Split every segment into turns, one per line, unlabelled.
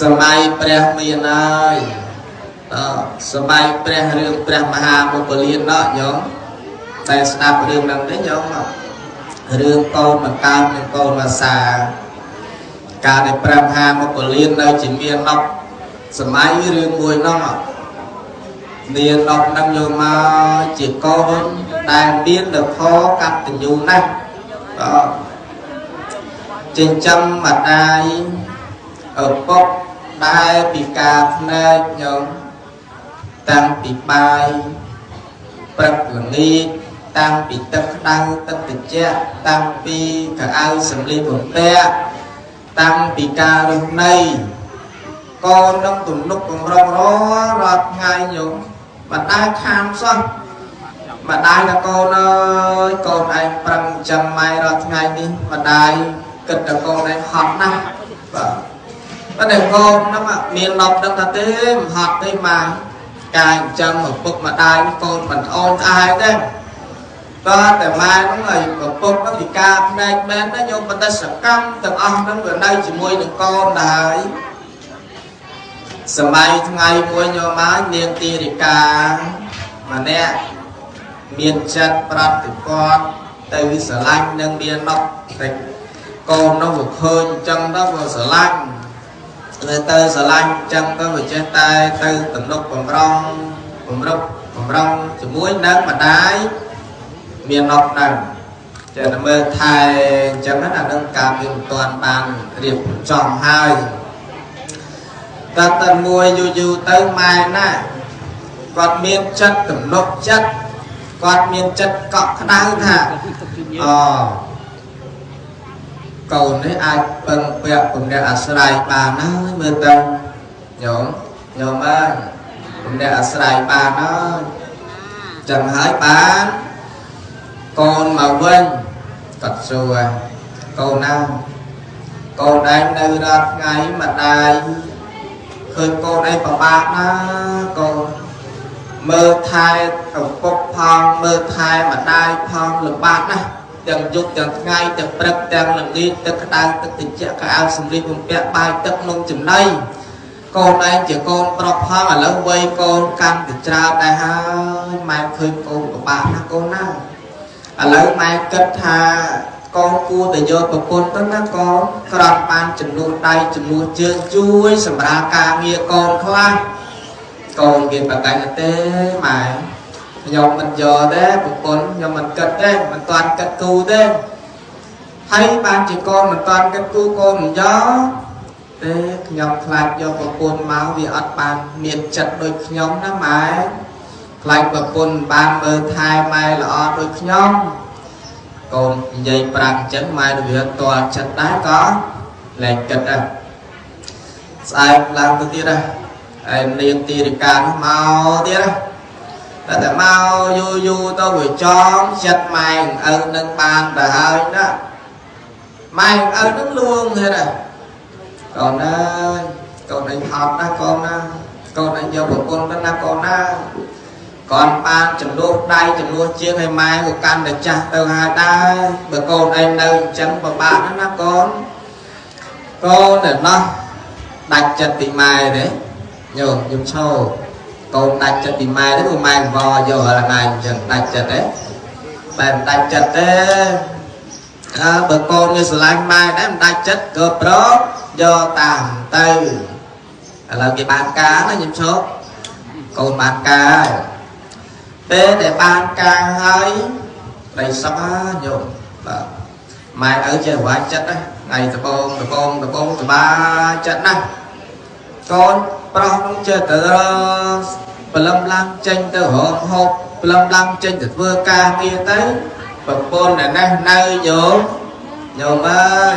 សម័យព្រះមានហើយសម័យព្រះរឿងព្រះមហាមុគលានណោះញោមតែស្ដាប់រឿងហ្នឹងទេញោមរឿងកូនមកកើតនិងកូនមកសាការដែលព្រះមហាមុគលាននៅជាមានដប់សម័យរឿងមួយហ្នឹងមានដប់ហ្នឹងយកមកជាកូនដែលមានលខកតញ្ញូណាស់ចិញ្ចឹមម្ដាយឪពុកដែលពិការភ្នែកញោមតាំងពីបាយព្រឹកល្ងាចតាំងពីទឹកក្តៅទឹកត្រជាក់តាំងពីកៅអៅសម្លៀកបំពាក់តាំងពីការរស់នៅកូននឹងទំនុកបំរុងរាល់ថ្ងៃញោមមិនដែលខានសោះម្ដាយថាកូនអើយកូនឯងប្រឹងចាំម៉ែរាល់ថ្ងៃនេះម្ដាយគិតតែកូនឯងហត់ណាស់បាទប៉ុន្តែកូនហ្នឹងមានឡប់ដឹងថាទេមិនហត់ទេម៉ែការចិញ្ចឹមឪពុកម្ដាយកូនមិនអូនស្អាតទេបាទតែម៉ែហ្នឹងឲ្យឪពុកហ្នឹងពិការផ្នែកមែនណាញោមប៉ុន្តែសកម្មទាំងអស់ហ្នឹងវានៅជាមួយនឹងកូនដែរសម័យថ្ងៃមួយញោមមកនាងទីរិកាម្នាក់មានចិត្តប្រតិបត្តិទៅស្រឡាញ់នឹងមានដប់តែកូននោះវាឃើញអញ្ចឹងទៅវាស្រឡាញ់ទៅស្រឡាញ់អញ្ចឹងទៅវាចេះតែទៅទំនុកបំរុងជាមួយនឹងម្ដាយមានដប់ហ្នឹងចេះតែមើលថែអញ្ចឹងណាអានឹងការវាមិនទាន់បានរៀបចំហើយតែមួយយូរទៅម៉ែណាគាត់មានចិត្តទំនុកចិត្តគាត់មានចិត្តកក់ក្ដៅថាកូននេះអាចពឹងពាក់ពំនាក់អាស្រ័យបានហើយមើលទៅញោមអើយពំនាក់អាស្រ័យបានហើយចឹងហើយបានកូនមកវិញគាត់សួរកូនណាកូនឯងនៅរាល់ថ្ងៃម្ដាយឃើញកូនឯងពិបាកណាកូនមើលថែឪពុកផងមើលថែម្ដាយផងលំបាកណាស់ទាំងយប់ទាំងថ្ងៃទាំងព្រឹកទាំងល្ងាចទឹកក្តៅទឹកត្រជាក់កៅអៅសម្លៀកបំពាក់បាយទឹកនំចំណីកូនឯងជាកូនប្រុសផងឥឡូវវ័យកូនកាន់តែច្រើនដែរហើយម៉ែឃើញកូនពិបាកណាស់កូនណាឥឡូវម៉ែគិតថាកូនគួរតែយកប្រពន្ធទៅណាកូនក្រំបានចំនួនដៃចំនួនជើងជួយសម្រាប់ការងារកូនខ្លះកូនគេប្រកាសទេម៉ែខ្ញុំមិនយកទេប្រពន្ធខ្ញុំមិនគិតទេមិនតាន់គិតគូទេហើយបានជាកូនមិនតាន់គិតគូកូនមិនយកទេខ្ញុំខ្លាចយកប្រពន្ធមកវាអត់បានមានចិត្តដូចខ្ញុំណាម៉ែខ្លាចប្រពន្ធបានមើលថែម៉ែល្អដូចខ្ញុំកូននិយាយប្រាប់អញ្ចឹងម៉ែវាតល់ចិត្តដែរក៏លែងគិតដែរស្អែកឡើងទៅទៀតដែរឯនាងទីរិកានោះមកទៀតតែមកយូរទៅវាចង់ចិត្តម៉ែឪនឹងបានទៅហើយណាម៉ែឪនឹងលួងទេណាកូនអើយកូនឯងហត់ណាកូនណាកូនឯងយកប្រពន្ធទៅណាកូនណាកូនបានចំនួនដៃចំនួនជាងឲ្យម៉ែក៏កាន់តែចាស់ទៅហើយដែរបើកូនឯងនៅអញ្ចឹងពិបាកណាកូនតែណោះដាច់ចិត្តពីម៉ែទេញោមខ្ញុំឈោកូនដាច់ចិត្តពីម៉ែទេព្រោះម៉ែកង្វល់យករាល់ថ្ងៃអញ្ចឹងដាច់ចិត្តទេបែបដាច់ចិត្តទេបើកូនវាស្រឡាញ់ម៉ែដែរមិនដាច់ចិត្តក៏ប្រយកតាមទៅឥឡូវគេបានការណាខ្ញុំឈោកូនបានការពេលដែលបានការហើយដីសក់ញោមបាទម៉ែឪចេះវាចិត្តណាថ្ងៃដបងសบายចិត្តណាកូនប្រុសនឹងចេះទៅព្រលឹមឡើងចេញទៅរកហូបព្រលឹមឡើងចេញទៅធ្វើការងារទៅប្រពន្ធដែលនេះនៅញោមអើយ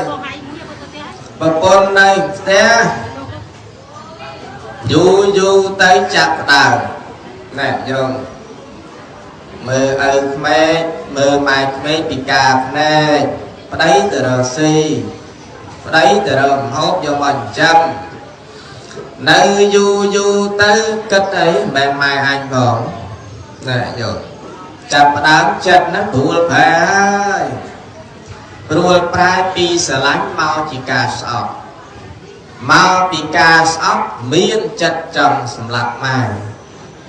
ប្រពន្ធនៅផ្ទះយូរទៅចាប់ផ្ដើមណែញោមមើលឪក្មេកមើលម៉ែក្មេកពិការភ្នែកប្តីទៅរកស៊ីប្តីទៅរកហូបយកមកចិញ្ចឹមនៅយូរទៅគិតអីមិនម៉ែអញផងណែយល់ចាប់ផ្ដើមចិត្តហ្នឹងព្រួលប្រែហើយព្រួលប្រែពីស្រឡាញ់មកជាការស្អប់ mau bị ca sóc miên chặt trầm sầm lạc mà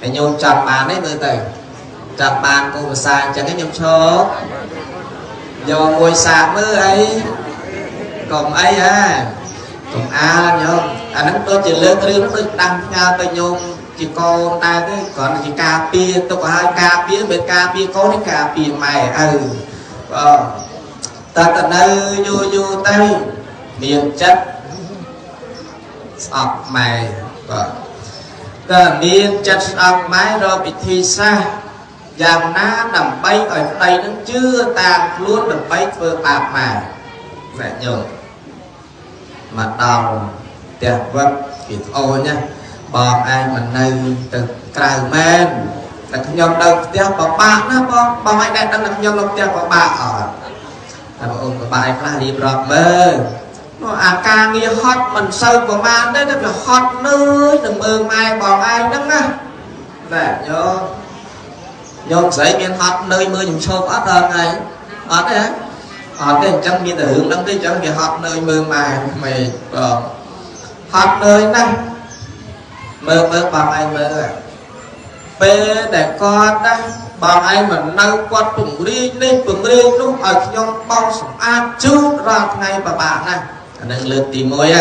cái nhôm chặt bàn đấy người tử chặt bàn cô sai chẳng cái nhôm số do môi sạc mới ấy còn ấy còn nhôm nó tôi chỉ lớn riêng nó tôi đăng nhau tôi nhôm chỉ con ta cái còn chỉ cà pia tôi có hai cà pia bên cà pia có cái cà pia mày ta tận nơi vô tay miền chất ọc mày ta miền chất ọc mày rồi bị thi xa dàm ná đầm bay ở đây nó chưa tàn luôn đầm bay vừa bạc mà mẹ nhường mà đầu đẹp vật thì thôi nha bọn ai mình nơi từ cài men là nhom đâu theo bỏ bạc nó bọn ai đang là nhom đâu theo bỏ bạc ở là ông của bài là đi bọt mơ nó ca nghe hot mình sâu của man đấy nó phải hot nơi đừng mơ mai bọn ai đó á để nhôm giấy miền hot nơi mơ dùng sâu phát hơn này hot đấy hot cái trong miền tưởng đăng tới trong cái hot nơi mơ mai mày hot nơi năng mơ bọn ai mơ bê để con đó bọn anh mình nâu quát bụng riêng lúc ở trong bao sống an chút ra ngay bà bạn này nâng lượt tìm môi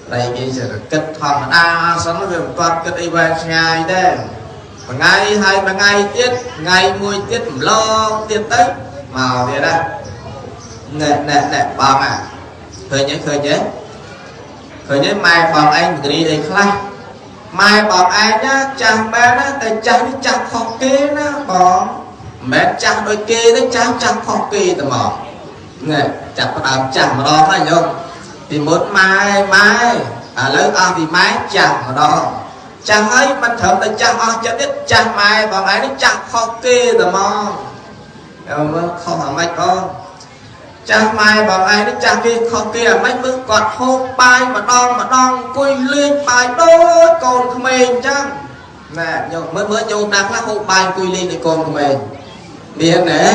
đây cái sẽ kết thòng đa sống nó thường toàn kết đi về ngày đây mà ngày hay mà ngày tiết ngày mùi tiết lo tiết tới màu thế đây nè bà mà khơi nhé mai bọn anh đi đây khai mai bọn ai nhá chàng bé đó tại chàng đi chàng khó kê nó bọn mẹ chàng đôi kê đấy chàng khó kê tầm mỏ nè chàng có đàm chàng mà đo phải không thì muốn mai lấy vì mai chàng mà đo chàng ấy mình thở tại chàng cho biết chàng mai bọn ai đấy chàng khó kê tầm mỏ không hẳn mạch không chàng mai bọn ai đấy chàng kia khó kia mấy bước quạt hô bài mà đong quỳ lên bài đôi con của mình chăng nè mới vô đang là hô bài quỳ lên thì con của mình biết nè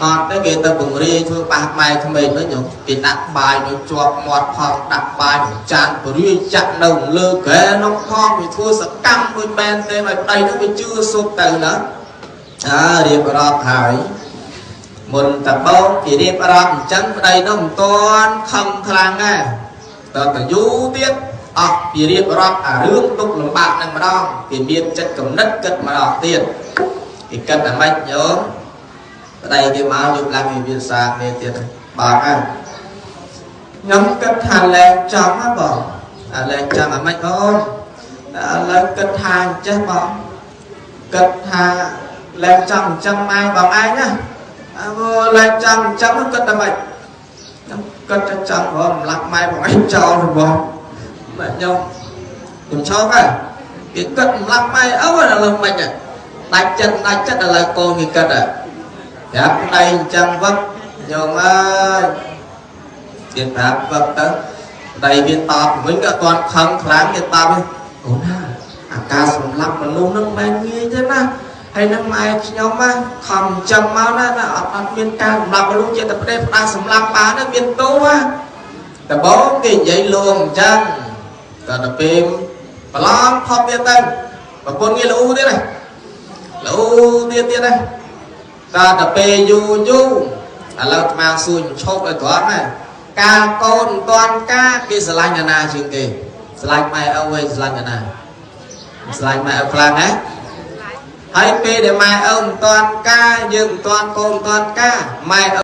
họ cái kia ta bừng đi thôi bạc mày của mình nó nhung thì đặt bài nó chuột mọt phòng đặt bài nó chán của đi chặt đầu lơ kế nó con bị thua sợ căm đôi bên thế mà đây nó mới chưa sụp từ nữa đi vào đó thải một tập bao thì đi vào chẳng đây nó toàn không khang nghe tao tự du tiết thì đi vào hướng tục làm bạc này mà đo thì miên chất cầm đất cất mà đo tiền thì cất là mạch nhớ đây cái máu giúp làm gì việc sang nên tiền bạc nhóm cất hàng lên trong á bỏ lên trong là mạch thôi lên cất hàng chứ bỏ cất hàng lên trong ai bằng ai nhá lên trong nó cất là mày cất trong rồi lạc mai bằng anh cho rồi bỏ mẹ nhau đừng cho cái cất lạc mai là làm mày đánh chân là lại cô người cất đẹp đây chẳng vấp nhưng mà tiền pháp vấp tới đây viên tọt với cả toàn không kháng viên tọt đi ca sống lắm mà luôn nó bên như thế nào hay năm mai nhau mà không chầm máu đó là ở viên ca làm luôn chơi tập đây ta sống lắm bán nó viên tố tập bố cái giấy luôn chăng tập phim và lo không biết tên và con nghe là u thế này là u tiên đây ta tập phê du là mang xuôi chốt ở toán này ca con toàn ca cái slide nhà na chuyện kì slide mai away slide nhà na slide mai ở plan á hay phê để mai ông toàn ca dừng toàn con toàn ca mai